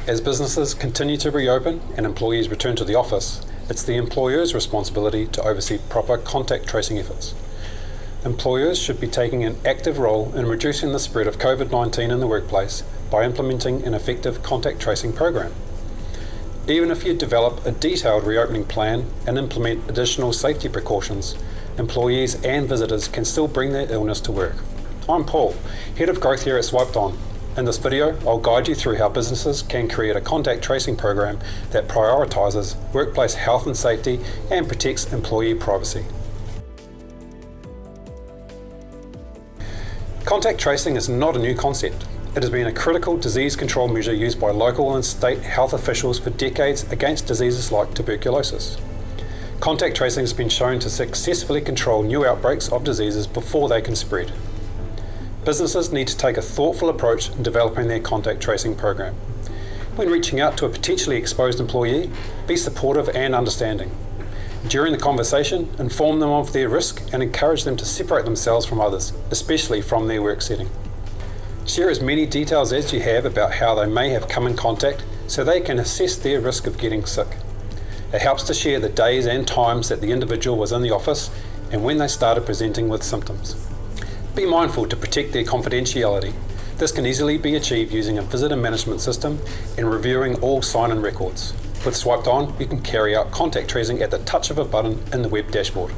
As businesses continue to reopen and employees return to the office, it's the employer's responsibility to oversee proper contact tracing efforts. Employers should be taking an active role in reducing the spread of COVID-19 in the workplace by implementing an effective contact tracing program. Even if you develop a detailed reopening plan and implement additional safety precautions, employees and visitors can still bring their illness to work. I'm Paul, Head of Growth here at Swiped On. In this video, I'll guide you through how businesses can create a contact tracing program that prioritises workplace health and safety and protects employee privacy. Contact tracing is not a new concept. It has been a critical disease control measure used by local and state health officials for decades against diseases like tuberculosis. Contact tracing has been shown to successfully control new outbreaks of diseases before they can spread. Businesses need to take a thoughtful approach in developing their contact tracing program. When reaching out to a potentially exposed employee, be supportive and understanding. During the conversation, inform them of their risk and encourage them to separate themselves from others, especially from their work setting. Share as many details as you have about how they may have come in contact so they can assess their risk of getting sick. It helps to share the days and times that the individual was in the office and when they started presenting with symptoms. Be mindful to protect their confidentiality. This can easily be achieved using a visitor management system and reviewing all sign-in records. With Swiped On, you can carry out contact tracing at the touch of a button in the web dashboard.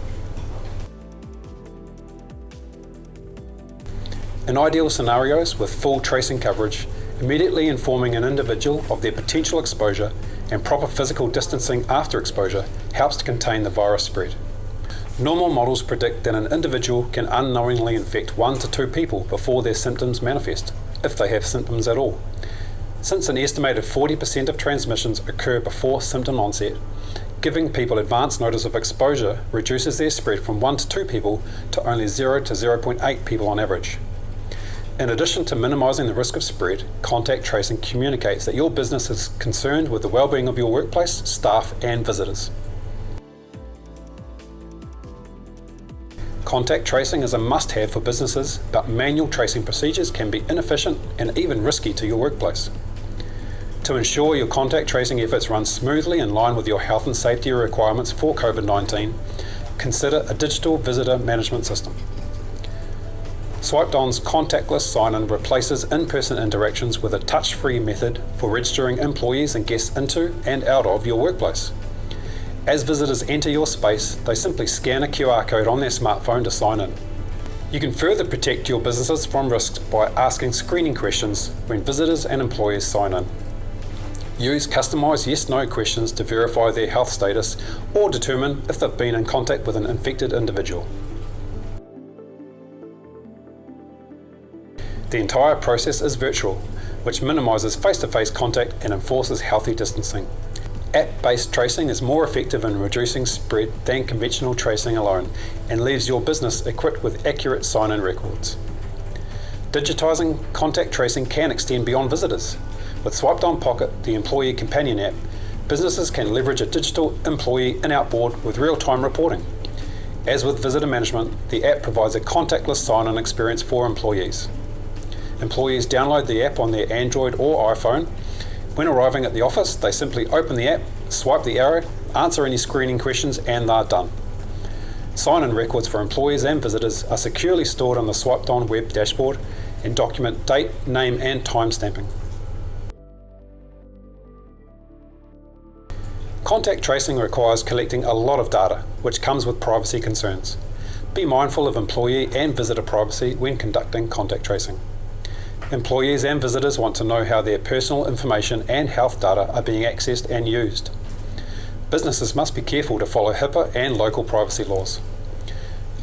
In ideal scenarios with full tracing coverage, immediately informing an individual of their potential exposure and proper physical distancing after exposure helps to contain the virus spread. Normal models predict that an individual can unknowingly infect 1 to 2 people before their symptoms manifest, if they have symptoms at all. Since an estimated 40% of transmissions occur before symptom onset, giving people advance notice of exposure reduces their spread from 1 to 2 people to only 0 to 0.8 people on average. In addition to minimising the risk of spread, contact tracing communicates that your business is concerned with the well-being of your workplace, staff and visitors. Contact tracing is a must-have for businesses, but manual tracing procedures can be inefficient and even risky to your workplace. To ensure your contact tracing efforts run smoothly in line with your health and safety requirements for COVID-19, consider a digital visitor management system. Swiped On's contactless sign-in replaces in-person interactions with a touch-free method for registering employees and guests into and out of your workplace. As visitors enter your space, they simply scan a QR code on their smartphone to sign in. You can further protect your businesses from risks by asking screening questions when visitors and employees sign in. Use customised yes/no questions to verify their health status or determine if they've been in contact with an infected individual. The entire process is virtual, which minimises face-to-face contact and enforces healthy distancing. App-based tracing is more effective in reducing spread than conventional tracing alone and leaves your business equipped with accurate sign-in records. Digitising contact tracing can extend beyond visitors. With Swiped On Pocket, the employee companion app, businesses can leverage a digital employee in-out board with real-time reporting. As with visitor management, the app provides a contactless sign-in experience for employees. Employees download the app on their Android or iPhone. When arriving at the office, they simply open the app, swipe the arrow, answer any screening questions, and they're done. Sign-in records for employees and visitors are securely stored on the Swiped On web dashboard and document date, name, and time stamping. Contact tracing requires collecting a lot of data, which comes with privacy concerns. Be mindful of employee and visitor privacy when conducting contact tracing. Employees and visitors want to know how their personal information and health data are being accessed and used. Businesses must be careful to follow HIPAA and local privacy laws.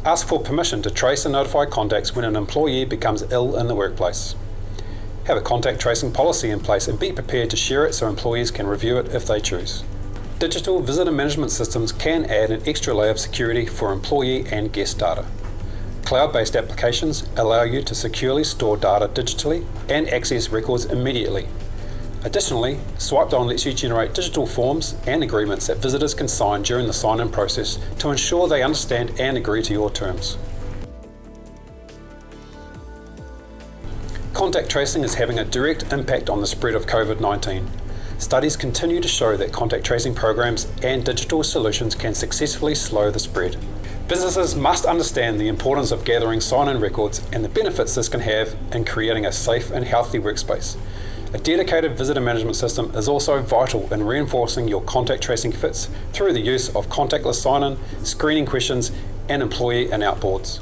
Ask for permission to trace and notify contacts when an employee becomes ill in the workplace. Have a contact tracing policy in place and be prepared to share it so employees can review it if they choose. Digital visitor management systems can add an extra layer of security for employee and guest data. Cloud-based applications allow you to securely store data digitally and access records immediately. Additionally, Swiped On lets you generate digital forms and agreements that visitors can sign during the sign-in process to ensure they understand and agree to your terms. Contact tracing is having a direct impact on the spread of COVID-19. Studies continue to show that contact tracing programs and digital solutions can successfully slow the spread. Businesses must understand the importance of gathering sign-in records and the benefits this can have in creating a safe and healthy workspace. A dedicated visitor management system is also vital in reinforcing your contact tracing efforts through the use of contactless sign-in, screening questions, and employee and outboards.